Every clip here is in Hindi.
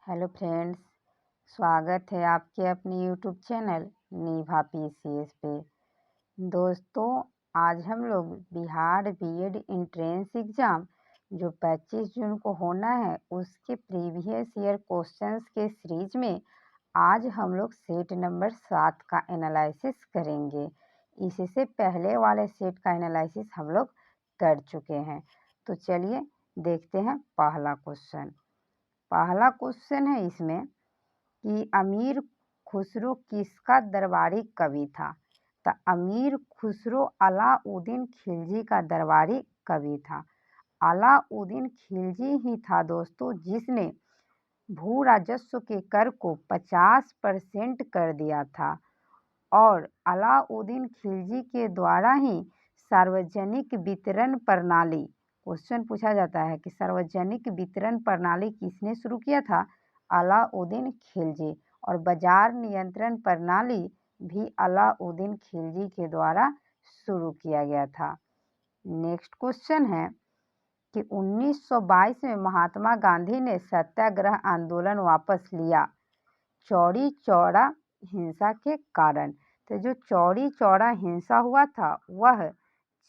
हेलो फ्रेंड्स, स्वागत है आपके अपने यूट्यूब चैनल निभा पीसीएस पे। दोस्तों, आज हम लोग बिहार बीएड एंट्रेंस एग्ज़ाम जो 25 जून को होना है उसके प्रीवियस ईयर क्वेश्चंस के सीरीज में आज हम लोग सेट नंबर 7 का एनालिसिस करेंगे। इससे पहले वाले सेट का एनालिसिस हम लोग कर चुके हैं। तो चलिए देखते हैं पहला क्वेश्चन। पहला क्वेश्चन है इसमें कि अमीर खुसरो किसका दरबारी कवि था। तो अमीर खुसरो अलाउद्दीन खिलजी का दरबारी कवि था। अलाउद्दीन खिलजी ही था दोस्तों जिसने भू राजस्व के कर को 50% कर दिया था और अलाउद्दीन खिलजी के द्वारा ही सार्वजनिक वितरण प्रणाली, क्वेश्चन पूछा जाता है कि सार्वजनिक वितरण प्रणाली किसने शुरू किया था। अलाउद्दीन खिलजी। और बाजार नियंत्रण प्रणाली भी अलाउद्दीन खिलजी के द्वारा शुरू किया गया था। नेक्स्ट क्वेश्चन है कि 1922 में महात्मा गांधी ने सत्याग्रह आंदोलन वापस लिया चौरी चौरा हिंसा के कारण। तो जो चौरी चौरा हिंसा हुआ था वह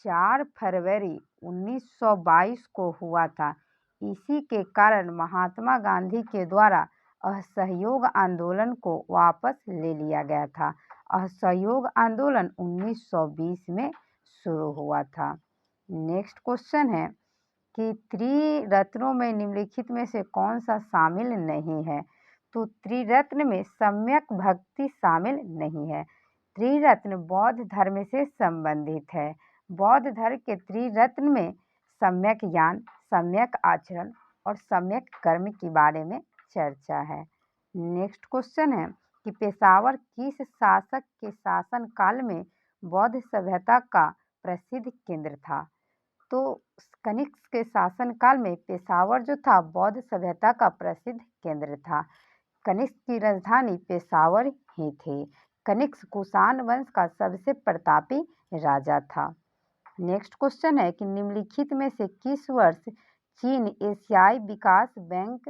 4 फरवरी 1922 को हुआ था। इसी के कारण महात्मा गांधी के द्वारा असहयोग आंदोलन को वापस ले लिया गया था। असहयोग आंदोलन 1920 में शुरू हुआ था। नेक्स्ट क्वेश्चन है कि त्रिरत्नों में निम्नलिखित में से कौन सा शामिल नहीं है। तो त्रिरत्न में सम्यक भक्ति शामिल नहीं है। त्रिरत्न बौद्ध धर्म से संबंधित है। बौद्ध धर्म के त्रिरत्न में सम्यक ज्ञान, सम्यक आचरण और सम्यक कर्म के बारे में चर्चा है। नेक्स्ट क्वेश्चन है कि पेशावर किस शासक के शासन काल में बौद्ध सभ्यता का प्रसिद्ध केंद्र था। तो कनिष्क के शासन काल में पेशावर जो था बौद्ध सभ्यता का प्रसिद्ध केंद्र था। कनिष्क की राजधानी पेशावर ही थी। कनिष्क कुषाण वंश का सबसे प्रतापी राजा था। नेक्स्ट क्वेश्चन है कि निम्नलिखित में से किस वर्ष चीन एशियाई विकास बैंक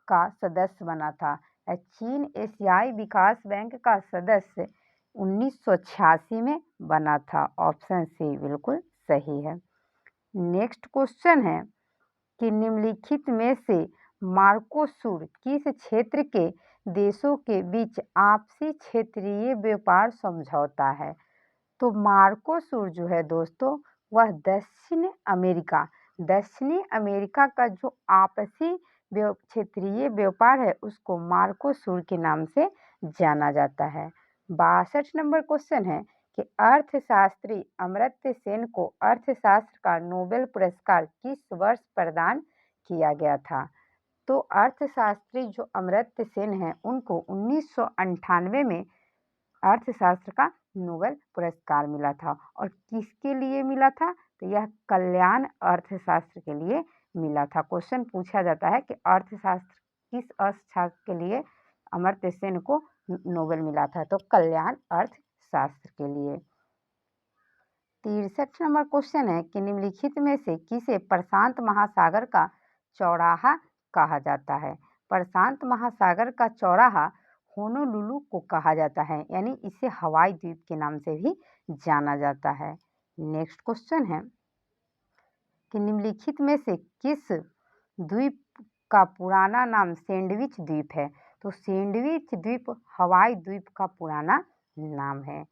का सदस्य बना था। चीन एशियाई विकास बैंक का सदस्य 1986 में बना था। ऑप्शन सी बिल्कुल सही है। नेक्स्ट क्वेश्चन है कि निम्नलिखित में से मार्कोसुर किस क्षेत्र के देशों के बीच आपसी क्षेत्रीय व्यापार समझौता है। तो मार्कोसुर जो है दोस्तों वह दक्षिणी अमेरिका का जो आपसी क्षेत्रीय व्यापार है उसको मार्कोसुर के नाम से जाना जाता है। 62 नंबर क्वेश्चन है कि अर्थशास्त्री अमर्त्य सेन को अर्थशास्त्र का नोबेल पुरस्कार किस वर्ष प्रदान किया गया था। तो अर्थशास्त्री जो अमर्त्य सेन हैं उनको 1998 में अर्थशास्त्र का नोबेल पुरस्कार मिला था। और किसके लिए मिला था। तो यह कल्याण अर्थशास्त्र के लिए मिला था। क्वेश्चन पूछा जाता है कि अर्थशास्त्र किस अर्थशास्त्र के लिए अमर्त्य सेन को नोबेल मिला था। तो कल्याण अर्थशास्त्र के लिए। 63 नंबर क्वेश्चन है कि निम्नलिखित में से किसे प्रशांत महासागर का चौराहा कहा जाता है। प्रशांत महासागर का चौराहा होनोलुलु को कहा जाता है, यानी इसे हवाई द्वीप के नाम से भी जाना जाता है। नेक्स्ट क्वेश्चन है कि निम्नलिखित में से किस द्वीप का पुराना नाम सैंडविच द्वीप है। तो सैंडविच द्वीप हवाई द्वीप का पुराना नाम है।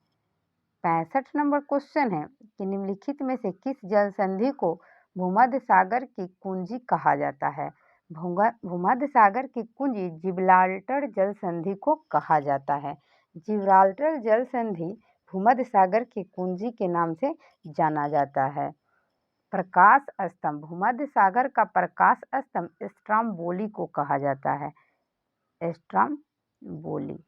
65 नंबर क्वेश्चन है कि निम्नलिखित में से किस जल संधि को भूमध्य सागर की कुंजी कहा जाता है। भूमध्य सागर की कुंजी जिब्राल्टर जल संधि को कहा जाता है। जिब्राल्टर जल संधि भूमध्य सागर की कुंजी के नाम से जाना जाता है। प्रकाश स्तंभ, भूमध्य सागर का प्रकाश स्तंभ स्ट्रोम्बोली को कहा जाता है। स्ट्रोम्बोली।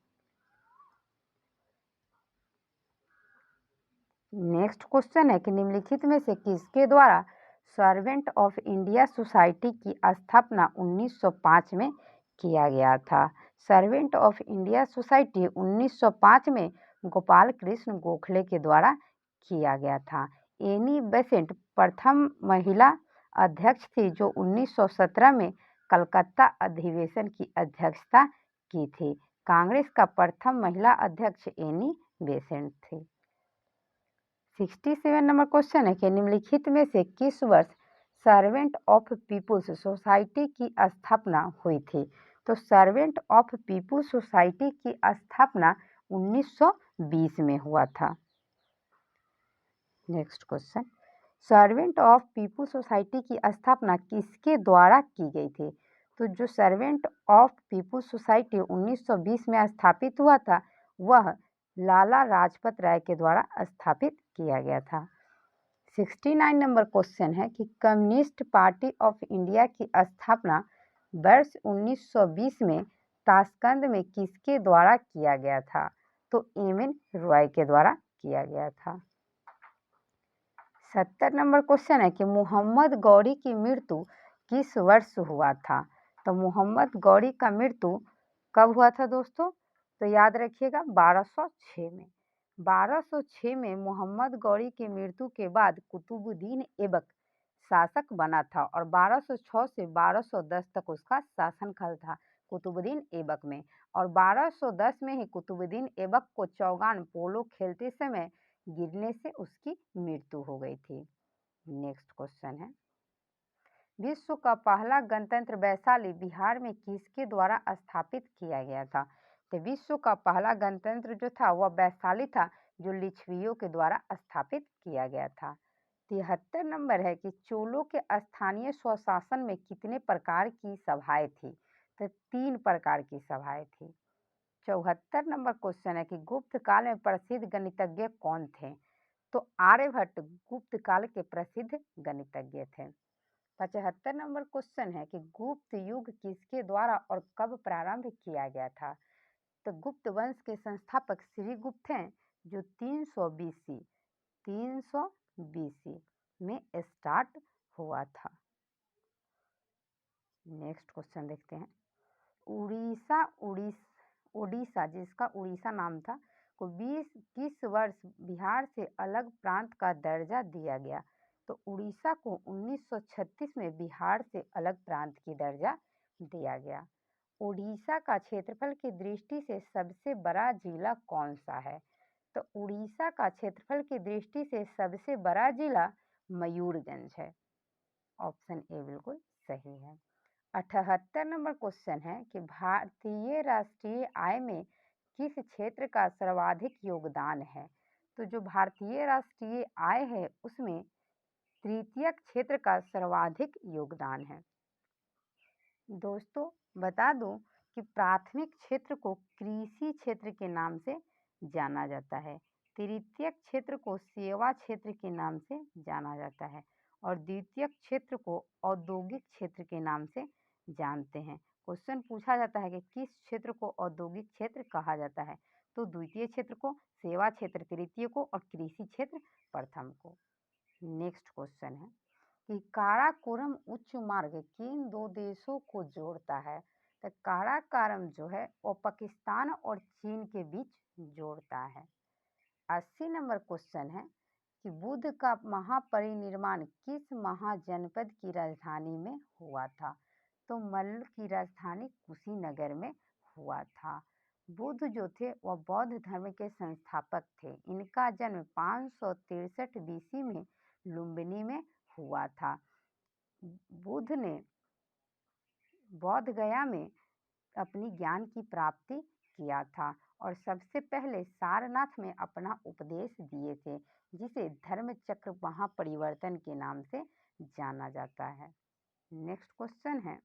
नेक्स्ट क्वेश्चन है कि निम्नलिखित में से किसके द्वारा सर्वेंट ऑफ इंडिया सोसाइटी की स्थापना 1905 में किया गया था। सर्वेंट ऑफ इंडिया सोसाइटी 1905 में गोपाल कृष्ण गोखले के द्वारा किया गया था। एनी बेसेंट प्रथम महिला अध्यक्ष थी जो 1917 में कलकत्ता अधिवेशन की अध्यक्षता की थी। कांग्रेस का प्रथम महिला अध्यक्ष एनी बेसेंट थी। 67 नंबर क्वेश्चन है कि निम्नलिखित में से किस वर्ष सर्वेंट ऑफ पीपुल्स सोसाइटी की स्थापना हुई थी? तो सर्वेंट ऑफ पीपुल्स सोसाइटी की स्थापना 1920 में हुआ था। Next question, Servant of People's Society की स्थापना किसके द्वारा की गई थी? तो जो सर्वेंट ऑफ पीपुल्स सोसाइटी 1920 में स्थापित हुआ था वह लाला लाजपत राय के द्वारा स्थापित किया गया था। 69 नंबर क्वेश्चन है कि कम्युनिस्ट पार्टी ऑफ इंडिया की स्थापना वर्ष 1920 में ताशकंद में किसके द्वारा किया गया था? तो एम.एन. रॉय के द्वारा किया गया था। 70 नंबर क्वेश्चन है कि मोहम्मद गौरी की मृत्यु किस वर्ष हुआ था? तो मोहम्मद गौरी का मृत्यु कब हुआ था दोस्तों? तो याद रखिएगा 1206 में। 1206 में मोहम्मद गौरी की मृत्यु के बाद कुतुबुद्दीन ऐबक शासक बना था और 1206 से 1210 तक उसका शासनकाल था कुतुबुद्दीन ऐबक में। और 1210 में ही कुतुबुद्दीन ऐबक को चौगान पोलो खेलते समय गिरने से उसकी मृत्यु हो गई थी। नेक्स्ट क्वेश्चन है, विश्व का पहला गणतंत्र वैशाली बिहार में किसके द्वारा स्थापित किया गया था? तो विश्व का पहला गणतंत्र जो था वह वैशाली था, जो लिच्छवियों के द्वारा स्थापित किया गया था। 73 नंबर है कि चोलों के स्थानीय स्वशासन में कितने प्रकार की सभाएं थी? तो 3 प्रकार की सभाएं थी। 74 नंबर क्वेश्चन है कि गुप्त काल में प्रसिद्ध गणितज्ञ कौन थे? तो आर्यभट्ट गुप्त काल के प्रसिद्ध गणितज्ञ थे। 75 नंबर क्वेश्चन है कि गुप्त युग किसके द्वारा और कब प्रारंभ किया गया था? तो गुप्त वंश के संस्थापक श्रीगुप्त हैं, जो 300 BC में स्टार्ट हुआ था। नेक्स्ट क्वेश्चन देखते हैं, उड़ीसा जिसका उड़ीसा नाम था को 20 वर्ष बिहार से अलग प्रांत का दर्जा दिया गया। तो उड़ीसा को 1936 में बिहार से अलग प्रांत की दर्जा दिया गया। उड़ीसा का क्षेत्रफल की दृष्टि से सबसे बड़ा जिला कौन सा है? तो उड़ीसा का क्षेत्रफल की दृष्टि से सबसे बड़ा जिला मयूरभंज है। ऑप्शन ए बिल्कुल सही है। 78 नंबर क्वेश्चन है कि भारतीय राष्ट्रीय आय में किस क्षेत्र का सर्वाधिक योगदान है? तो जो भारतीय राष्ट्रीय आय है उसमें तृतीयक क्षेत्र का सर्वाधिक योगदान है। दोस्तों बता दूं कि प्राथमिक क्षेत्र को कृषि क्षेत्र के नाम से जाना जाता है, तृतीयक क्षेत्र को सेवा क्षेत्र के नाम से जाना जाता है और द्वितीयक क्षेत्र को औद्योगिक क्षेत्र के नाम से जानते हैं। क्वेश्चन पूछा जाता है कि किस क्षेत्र को औद्योगिक क्षेत्र कहा जाता है? तो द्वितीय क्षेत्र को, सेवा क्षेत्र तृतीय को और कृषि क्षेत्र प्रथम को। नेक्स्ट क्वेश्चन है कि काराकोरम उच्च मार्ग किन 2 देशों को जोड़ता है? तो काराकोरम जो है वो पाकिस्तान और चीन के बीच जोड़ता है। 80 नंबर क्वेश्चन है कि बुद्ध का महापरिनिर्वाण किस महाजनपद की राजधानी में हुआ था? तो मल्ल की राजधानी कुशीनगर में हुआ था। बुद्ध जो थे वह बौद्ध धर्म के संस्थापक थे। इनका जन्म 563 BC में लुम्बिनी में हुआ था। बुद्ध ने बौद्ध गया में अपनी ज्ञान की प्राप्ति किया था और सबसे पहले सारनाथ में अपना उपदेश दिए थे, जिसे धर्म चक्र महापरिवर्तन के नाम से जाना जाता है। नेक्स्ट क्वेश्चन है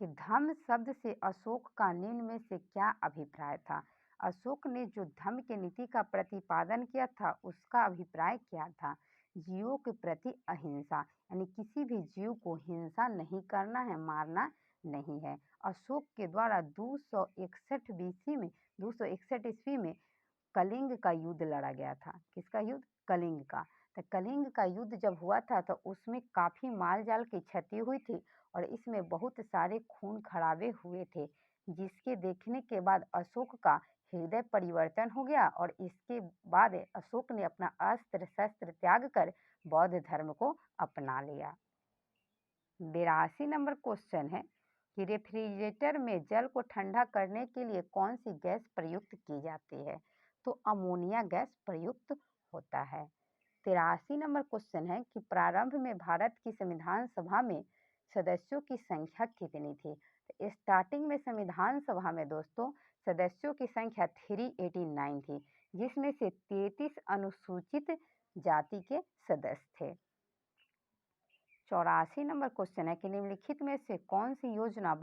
कि धम्म शब्द से अशोक का निम्न में से क्या अभिप्राय था? अशोक ने जो धम्म की नीति का प्रतिपादन किया था उसका अभिप्राय क्या था? जीवों के प्रति अहिंसा, यानी किसी भी जीव को हिंसा नहीं करना है, मारना नहीं है। अशोक के द्वारा 261 BC में 261 ईस्वी में कलिंग का युद्ध लड़ा गया था। किसका युद्ध? कलिंग का। तो कलिंग का युद्ध जब हुआ था तो उसमें काफी माल जाल की क्षति हुई थी और इसमें बहुत सारे खून खराबे हुए थे, जिसके देखने के बाद अशोक का हृदय परिवर्तन हो गया और इसके बाद अशोक ने अपना अस्त्र शस्त्र त्याग कर बौद्ध धर्म को अपना लिया। 82 नंबर क्वेश्चन है कि रेफ्रिजरेटर में जल को ठंडा करने के लिए कौन सी गैस प्रयुक्त की जाती है? तो अमोनिया गैस प्रयुक्त होता है। 83 नंबर क्वेश्चन है कि प्रारंभ में भारत की संविधान सभा में सदस्यों की संख्या कितनी थी? तो स्टार्टिंग में संविधान सभा में दोस्तों सदस्यों की संख्या 389 थी, जिसमें से 33 अनुसूचित जाति के सदस्य थे। 84 नंबर क्वेश्चन है कि निम्नलिखित में से कौन सी योजना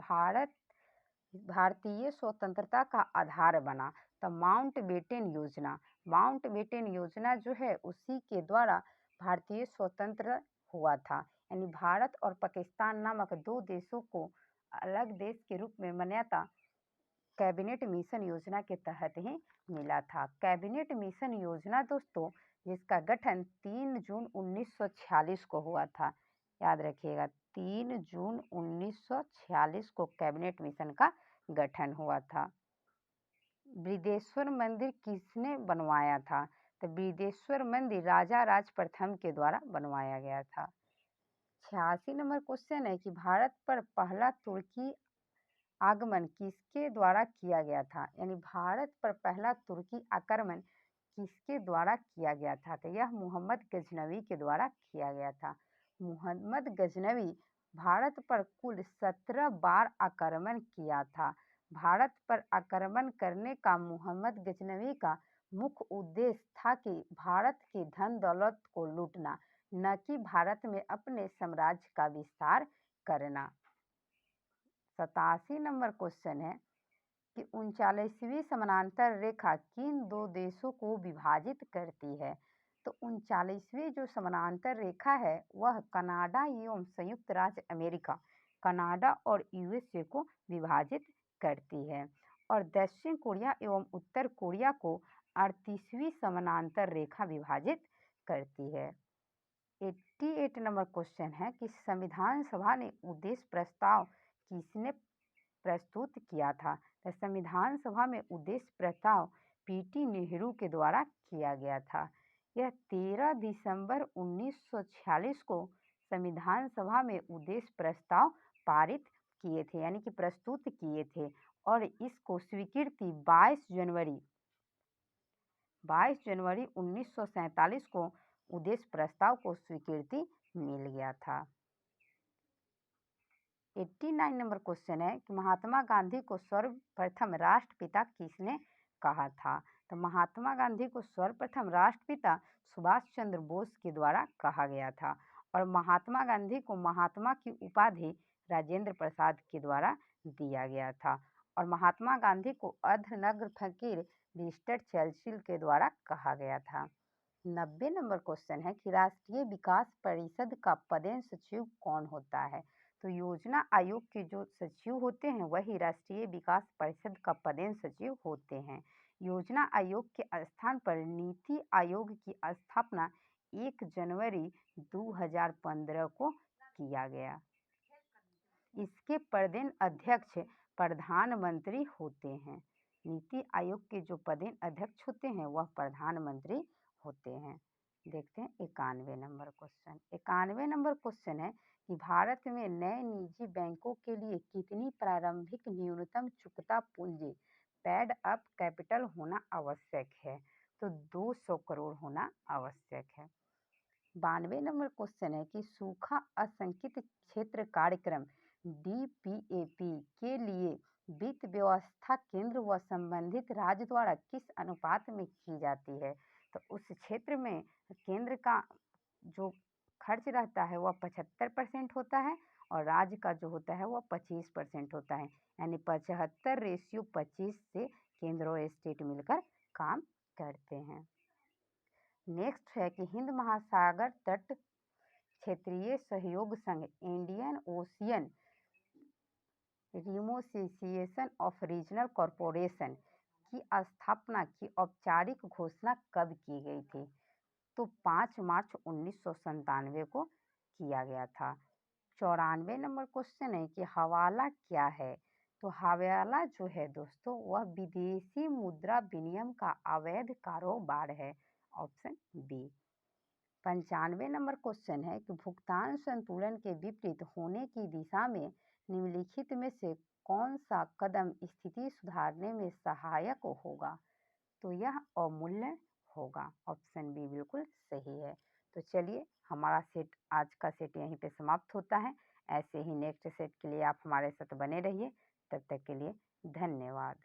भारतीय स्वतंत्रता का आधार बना? तो माउंटबेटन योजना। माउंटबेटन योजना जो है उसी के द्वारा भारतीय स्वतंत्र हुआ था, यानी भारत और पाकिस्तान नामक दो देशों को अलग देश के रूप में मान्यता कैबिनेट मिशन योजना के तहत ही मिला था। कैबिनेट मिशन योजना दोस्तों जिसका गठन 3 जून 1946 को हुआ था, याद रखिएगा 3 जून 1946 को कैबिनेट मिशन का गठन हुआ था। बृहदेश्वर मंदिर किसने बनवाया था? तो बृहदेश्वर मंदिर राजा राज प्रथम के द्वारा बनवाया गया था। 86 नंबर क्वेश्चन है कि भारत पर पहला तुर्की आगमन किसके द्वारा किया गया था? यानी भारत पर पहला तुर्की आक्रमण किसके द्वारा किया गया था? तो यह मोहम्मद गजनवी के द्वारा किया गया था। मोहम्मद गजनवी भारत पर कुल 17 बार आक्रमण किया था। भारत पर आक्रमण करने का मोहम्मद गजनवी का मुख्य उद्देश्य था कि भारत की धन दौलत को लूटना, न कि भारत में अपने साम्राज्य का विस्तार करना। 87 नंबर क्वेश्चन है कि 39वीं समानांतर रेखा किन दो देशों को विभाजित करती है? तो 39वीं जो समानांतर रेखा है वह कनाडा एवं संयुक्त राज्य अमेरिका, कनाडा और यूएसए को विभाजित करती है, और दक्षिण कोरिया एवं उत्तर कोरिया को 38वीं समानांतर रेखा विभाजित करती है। 88 नंबर क्वेश्चन है कि संविधान सभा ने उद्देश्य प्रस्ताव किसने प्रस्तुत किया था? तो संविधान सभा में उद्देश्य प्रस्ताव पीटी नेहरू के द्वारा किया गया था। यह 13 दिसंबर 1946 को संविधान सभा में उद्देश्य प्रस्ताव पारित किए थे, यानी कि प्रस्तुत किए थे, और इसको स्वीकृति 22 जनवरी 1947 को उद्देश्य प्रस्ताव को स्वीकृति मिल गया था। 89 नंबर क्वेश्चन है कि महात्मा गांधी को सर्वप्रथम राष्ट्रपिता किसने कहा था? तो महात्मा गांधी को सर्वप्रथम राष्ट्रपिता सुभाष चंद्र बोस के द्वारा कहा गया था, और महात्मा गांधी को महात्मा की उपाधि राजेंद्र प्रसाद के द्वारा दिया गया था, और महात्मा गांधी को अर्धनग्न फकीर विंस्टन चर्चिल के द्वारा कहा गया था। 90 नंबर क्वेश्चन है कि राष्ट्रीय विकास परिषद का पदेन सचिव कौन होता है? तो योजना आयोग के जो सचिव होते हैं वही राष्ट्रीय विकास परिषद का पदेन सचिव होते हैं। योजना आयोग के स्थान पर नीति आयोग की स्थापना 1 जनवरी 2015 को किया गया। इसके पदेन अध्यक्ष प्रधानमंत्री होते हैं। नीति आयोग के जो पदेन अध्यक्ष होते हैं वह प्रधानमंत्री होते हैं। देखते हैं 91 नंबर क्वेश्चन। 91 नंबर क्वेश्चन है कि भारत में नए निजी बैंकों के लिए कितनी प्रारंभिक न्यूनतम चुकता पूंजी पेड अप कैपिटल होना आवश्यक है? तो 200 करोड़ होना आवश्यक है। 92 नंबर क्वेश्चन है कि सूखा असंकित क्षेत्र कार्यक्रम DPAP के लिए वित्त व्यवस्था केंद्र व संबंधित राज्य द्वारा किस अनुपात में की जाती है? तो उस क्षेत्र में केंद्र का जो खर्च रहता है वह 75% होता है, और राज्य का जो होता है वह 25% होता है, यानी 75:25 से केंद्र और स्टेट मिलकर काम करते हैं। नेक्स्ट है कि हिंद महासागर तट क्षेत्रीय सहयोग संघ Indian ocean association of regional corporation की स्थापना की औपचारिक घोषणा कब की गई थी? तो 5 मार्च 1997 को किया गया था। 94 नंबर क्वेश्चन है कि हवाला क्या है? तो हवाला जो है दोस्तों वह विदेशी मुद्रा विनिमय का अवैध कारोबार है, ऑप्शन बी। 95 नंबर क्वेश्चन है कि भुगतान संतुलन के विपरीत होने की दिशा में निम्नलिखित में से कौन सा कदम स्थिति सुधारने में सहायक होगा? तो यह अवमूल्यन होगा। ऑप्शन बी बिल्कुल सही है। तो चलिए, हमारा सेट, आज का सेट यहीं पे समाप्त होता है। ऐसे ही नेक्स्ट सेट के लिए आप हमारे साथ बने रहिए। तब तक के लिए धन्यवाद।